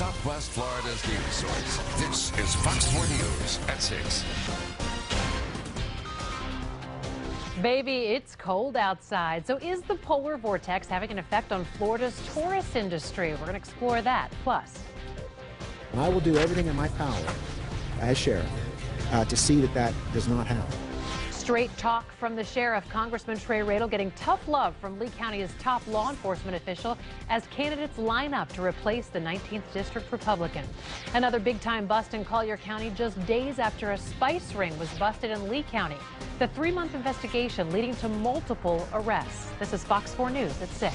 Southwest Florida's news source. This is Fox 4 News at 6. Baby, it's cold outside. So is the polar vortex having an effect on Florida's tourist industry? We're going to explore that. Plus, I will do everything in my power as sheriff to see that that does not happen. straight talk from the sheriff, Congressman Trey Radel, getting tough love from Lee County's top law enforcement official as candidates line up to replace the 19th District Republican. Another big-time bust in Collier County just days after a spice ring was busted in Lee County. The 3-month investigation leading to multiple arrests. This is Fox 4 News at 6.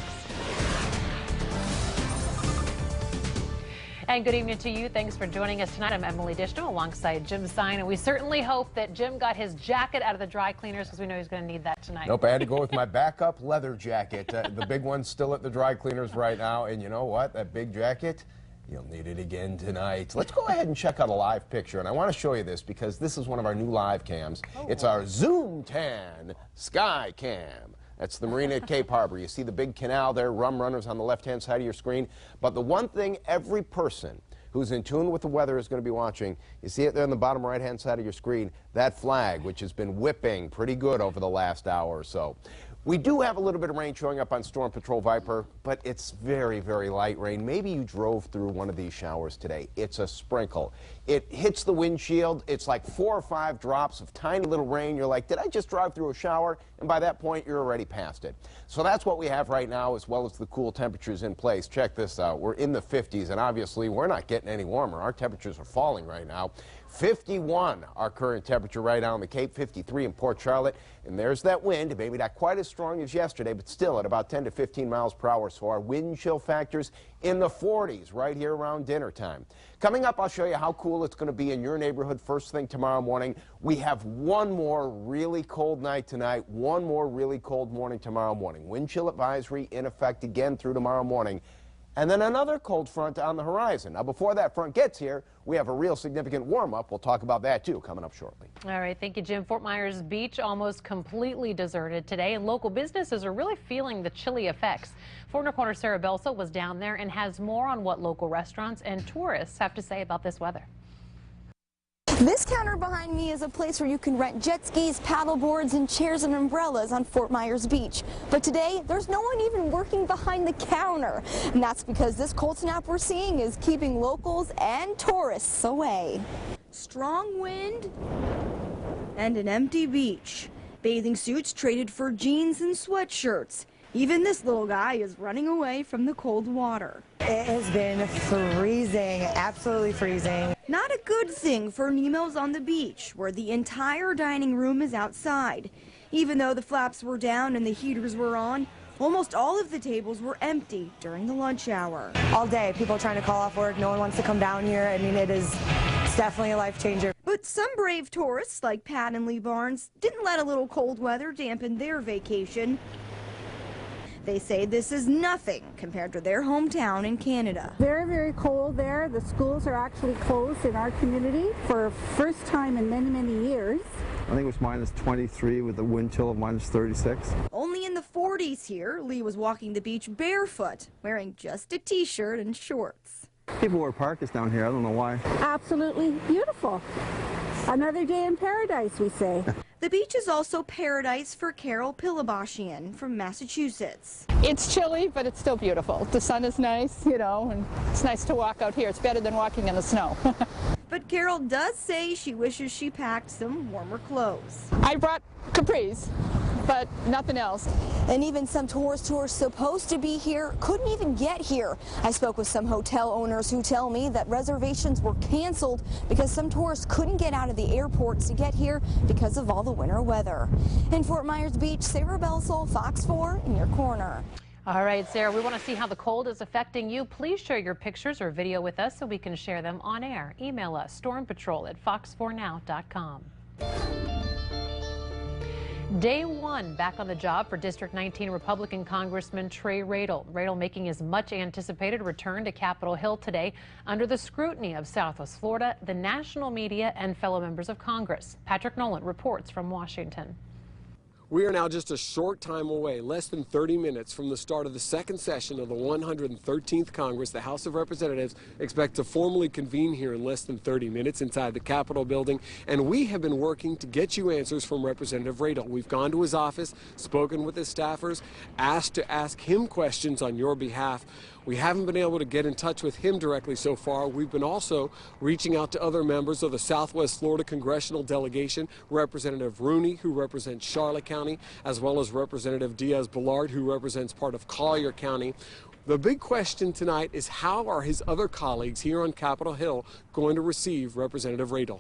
And good evening to you. Thanks for joining us tonight. I'm Emily Dishno alongside Jim Sine, and we certainly hope that Jim got his jacket out of the dry cleaners because we know he's going to need that tonight. Nope, I had to go with my backup leather jacket. The big one's still at the dry cleaners right now, and you know what? That big jacket, you'll need it again tonight. Let's go ahead and check out a live picture, and I want to show you this because this is one of our new live cams. Oh. It's our Zoom Tan Sky Cam. That's the marina at Cape Harbor. You see the big canal there, rum runners on the left-hand side of your screen. But the one thing every person who's in tune with the weather is going to be watching, you see it there on the bottom right-hand side of your screen, that flag, which has been whipping pretty good over the last hour or so. We do have a little bit of rain showing up on Storm Patrol Viper, but it's very, very light rain. Maybe you drove through one of these showers today. It's a sprinkle. It hits the windshield. It's like 4 or 5 drops of tiny little rain. You're like, did I just drive through a shower? And by that point, you're already past it. So that's what we have right now, as well as the cool temperatures in place. Check this out. We're in the 50s, and obviously we're not getting any warmer. Our temperatures are falling right now. 51 our current temperature right now on the Cape, 53 in Port Charlotte, and there's that wind, maybe not quite as strong as yesterday, but still at about 10 to 15 miles per hour. So our wind chill factors in the 40s right here around dinner time. Coming up, I'll show you how cool it's going to be in your neighborhood first thing tomorrow morning. We have one more really cold night tonight, one more really cold morning tomorrow morning. Wind chill advisory in effect again through tomorrow morning. And then another cold front on the horizon. Now, before that front gets here, we have a real significant warm-up. We'll talk about that, too, coming up shortly. All right. Thank you, Jim. Fort Myers Beach almost completely deserted today, and local businesses are really feeling the chilly effects. Four Corner Sarah Belso was down there and has more on what local restaurants and tourists have to say about this weather. This counter behind me is a place where you can rent jet skis, paddle boards, and chairs and umbrellas on Fort Myers Beach. But today, there's no one even working behind the counter. And that's because this cold snap we're seeing is keeping locals and tourists away. Strong wind and an empty beach. Bathing suits traded for jeans and sweatshirts. Even this little guy is running away from the cold water. It has been freezing, absolutely freezing. Not a good thing for Nemo's on the beach, where the entire dining room is outside. Even though the flaps were down and the heaters were on, almost all of the tables were empty during the lunch hour. All day, people trying to call off work, no one wants to come down here. I mean, it's definitely a life changer. But some brave tourists, like Pat and Lee Barnes, didn't let a little cold weather dampen their vacation. They say this is nothing compared to their hometown in Canada. Very, very cold there. The schools are actually closed in our community for first time in many, many years. I think it was minus 23 with a wind chill of minus 36. Only in the 40s here, Lee was walking the beach barefoot, wearing just a t-shirt and shorts. People wear parkas down here. I don't know why. Absolutely beautiful. Another day in paradise, we say. The beach is also paradise for Carol Pilabashian from Massachusetts. It's chilly, but it's still beautiful. The sun is nice, you know, and it's nice to walk out here. It's better than walking in the snow. But Carol does say she wishes she packed some warmer clothes. I brought capris, but nothing else. And even some tourists who are supposed to be here couldn't even get here. I spoke with some hotel owners who tell me that reservations were canceled because some tourists couldn't get out of the airports to get here because of all the winter weather. In Fort Myers Beach, Sarah Belsol, Fox 4 in your corner. All right, Sarah, we want to see how the cold is affecting you. Please share your pictures or video with us so we can share them on air. Email us, stormpatrol@fox4now.com. Day one back on the job for District 19 Republican Congressman Trey Radel. Radel making his much anticipated return to Capitol Hill today under the scrutiny of Southwest Florida, the national media, and fellow members of Congress. Patrick Nolan reports from Washington. We are now just a short time away, less than 30 minutes from the start of the second session of the 113th Congress. The House of Representatives expect to formally convene here in less than 30 minutes inside the Capitol building, and we have been working to get you answers from Representative Radel. We've gone to his office, spoken with his staffers, asked to ask him questions on your behalf. We haven't been able to get in touch with him directly so far. We've been also reaching out to other members of the Southwest Florida Congressional Delegation, Representative Rooney, who represents Charlotte County, as well as Representative Diaz-Balart, who represents part of Collier County. The big question tonight is how are his other colleagues here on Capitol Hill going to receive Representative Radel?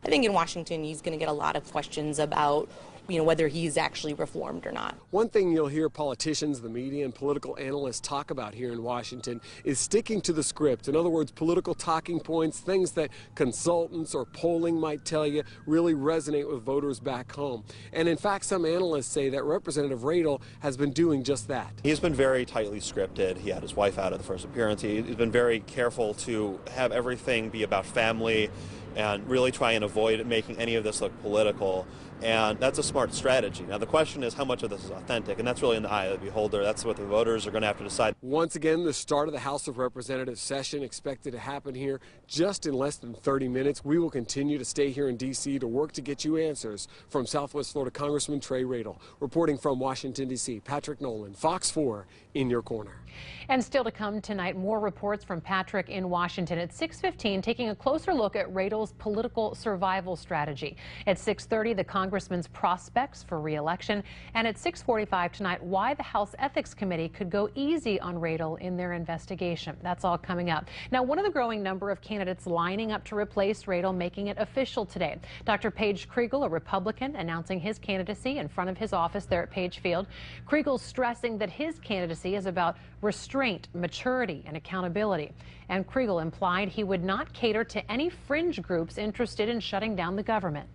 I think in Washington he's going to get a lot of questions about whether he's actually reformed or not. One thing you'll hear politicians, the media, and political analysts talk about here in Washington is sticking to the script. In other words, political talking points, things that consultants or polling might tell you really resonate with voters back home. And in fact, some analysts say that Representative Radel has been doing just that. He's been very tightly scripted. He had his wife out at the first appearance. He's been very careful to have everything be about family and really try and avoid making any of this look political. And that's a smart strategy. Now, the question is how much of this is authentic, and that's really in the eye of the beholder. That's what the voters are going to have to decide. Once again, the start of the House of Representatives session expected to happen here just in less than 30 minutes. We will continue to stay here in D.C. to work to get you answers from Southwest Florida Congressman Trey Radel. Reporting from Washington, D.C., Patrick Nolan, Fox 4, in your corner. And still to come tonight, more reports from Patrick in Washington at 6:15, taking a closer look at Radel's political survival strategy. At 6:30, the congressman's prospects for re-election, and at 6:45 tonight, why the House Ethics Committee could go easy on Radel in their investigation. That's all coming up. Now, one of the growing number of candidates lining up to replace Radel making it official today. Dr. Paige Kriegel, a Republican, announcing his candidacy in front of his office there at Page Field. Kriegel stressing that his candidacy is about restraint, maturity, and accountability. And Kriegel implied he would not cater to any fringe groups interested in shutting down the government.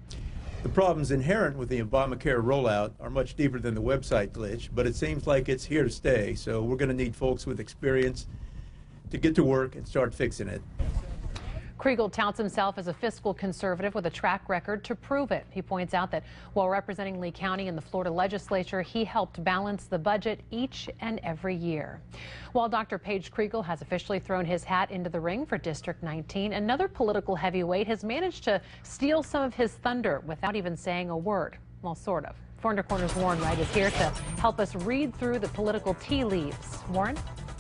The problems inherent with the Obamacare rollout are much deeper than the website glitch, but it seems like it's here to stay, so we're going to need folks with experience to get to work and start fixing it. Kriegel touts himself as a fiscal conservative with a track record to prove it. He points out that while representing Lee County in the Florida legislature, he helped balance the budget each and every year. While Dr. Paige Kriegel has officially thrown his hat into the ring for District 19, another political heavyweight has managed to steal some of his thunder without even saying a word. Well, sort of. Four Corners' Warren Wright is here to help us read through the political tea leaves. Warren?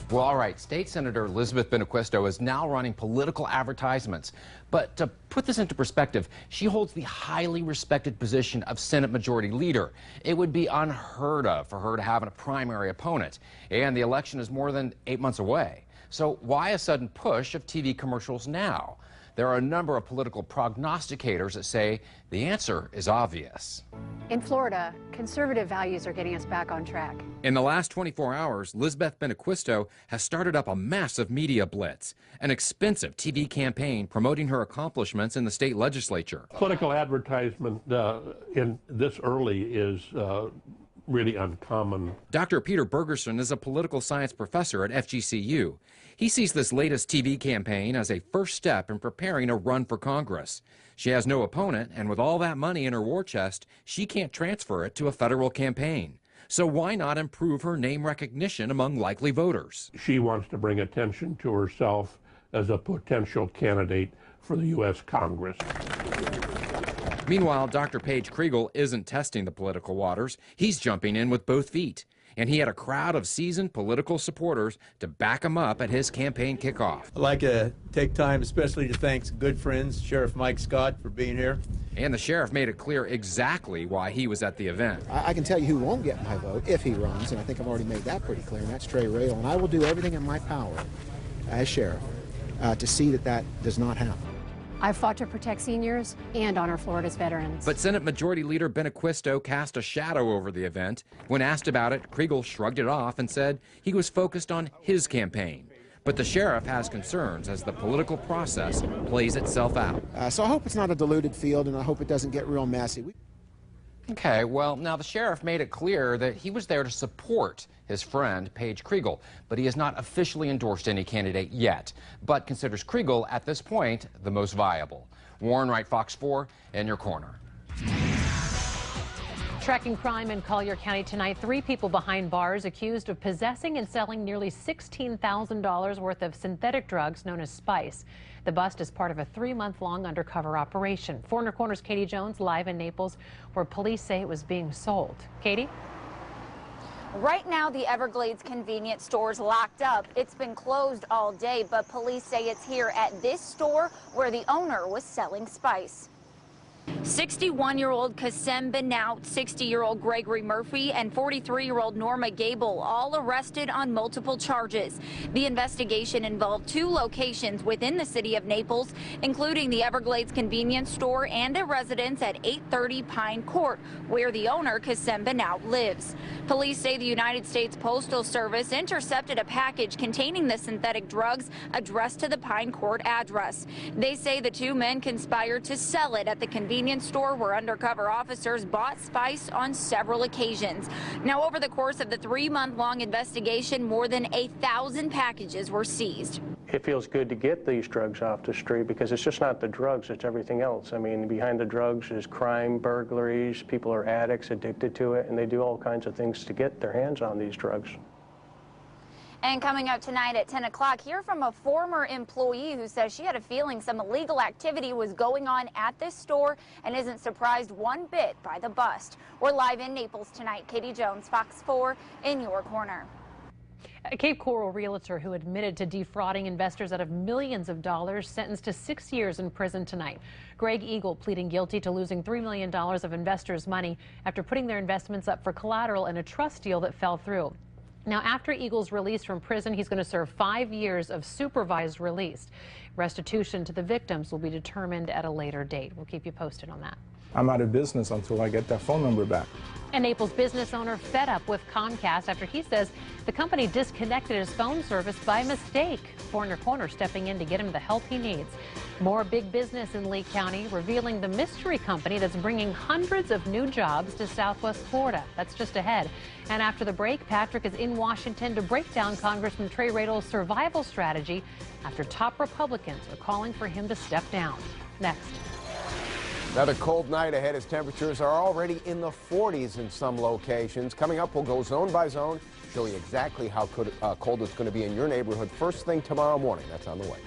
Well, all right. State Senator Elizabeth Benaquisto is now running political advertisements. But to put this into perspective, she holds the highly respected position of Senate Majority Leader. It would be unheard of for her to have a primary opponent. And the election is more than 8 months away. So why a sudden push of TV commercials now? There are a number of political prognosticators that say the answer is obvious. In Florida, conservative values are getting us back on track. In the last 24 hours, Lizbeth Benaquisto has started up a massive media blitz, an expensive TV campaign promoting her accomplishments in the state legislature. Political advertisement in this early is really uncommon. Dr. Peter Bergerson is a political science professor at FGCU. He sees this latest TV campaign as a first step in preparing a run for Congress. She has no opponent, and with all that money in her war chest, she can't transfer it to a federal campaign. So why not improve her name recognition among likely voters? She wants to bring attention to herself as a potential candidate for the U.S. Congress. Meanwhile, Dr. Paige Kriegel isn't testing the political waters. He's jumping in with both feet. And he had a crowd of seasoned political supporters to back him up at his campaign kickoff. I'd like to take time especially to thank some good friends, Sheriff Mike Scott, for being here. And the sheriff made it clear exactly why he was at the event. I can tell you who won't get my vote if he runs, and I think I've already made that pretty clear, and that's Trey Radel. And I will do everything in my power as sheriff to see that that does not happen. I've fought to protect seniors and honor Florida's veterans. But Senate Majority Leader Benaquisto cast a shadow over the event. When asked about it, Kriegel shrugged it off and said he was focused on his campaign. But the sheriff has concerns as the political process plays itself out. So I hope it's not a diluted field, and I hope it doesn't get real messy. Okay, well, now the sheriff made it clear that he was there to support his friend, Paige Kriegel, but he has not officially endorsed any candidate yet, but considers Kriegel at this point the most viable. Warren Wright, Fox 4, in your corner. Tracking crime in Collier County tonight. 3 people behind bars accused of possessing and selling nearly $16,000 worth of synthetic drugs known as spice. The bust is part of a 3-month-long undercover operation. Four Corners' Katie Jones live in Naples, where police say it was being sold. Katie? Right now, the Everglades convenience store is locked up. It's been closed all day, but police say it's here at this store where the owner was selling spice. 61-year-old Kassem Benout, 60-year-old Gregory Murphy, and 43-year-old Norma Gable, all arrested on multiple charges. The investigation involved 2 locations within the city of Naples, including the Everglades convenience store and a residence at 830 Pine Court, where the owner, Kassem Benout, lives. Police say the United States Postal Service intercepted a package containing the synthetic drugs addressed to the Pine Court address. They say the 2 men conspired to sell it at the convenience store where undercover officers bought spice on several occasions. Now, over the course of the 3-month-long investigation, more than 1,000 packages were seized. It feels good to get these drugs off the street because it's just not the drugs, it's everything else. I mean, behind the drugs is crime, burglaries, people are addicts, addicted to it, and they do all kinds of things to get their hands on these drugs. And coming up tonight at 10 o'clock, hear from a former employee who says she had a feeling some illegal activity was going on at this store and isn't surprised one bit by the bust. We're live in Naples tonight. Katie Jones, Fox 4, in your corner. A Cape Coral realtor who admitted to defrauding investors out of millions of dollars sentenced to 6 years in prison tonight. Greg Eagle pleading guilty to losing $3 million of investors' money after putting their investments up for collateral in a trust deal that fell through. Now, after Eagle's release from prison, he's going to serve 5 years of supervised release. Restitution to the victims will be determined at a later date. We'll keep you posted on that. I'm out of business until I get that phone number back. A Naples business owner fed up with Comcast after he says the company disconnected his phone service by mistake. Foreigner Corner stepping in to get him the help he needs. More big business in Lee County revealing the mystery company that's bringing hundreds of new jobs to Southwest Florida. That's just ahead. And after the break, Patrick is in Washington to break down Congressman Trey Radle's survival strategy after top Republicans are calling for him to step down. Next. Another cold night ahead as temperatures are already in the 40s in some locations. Coming up, we'll go zone by zone, show you exactly how cold it's going to be in your neighborhood first thing tomorrow morning. That's on the way.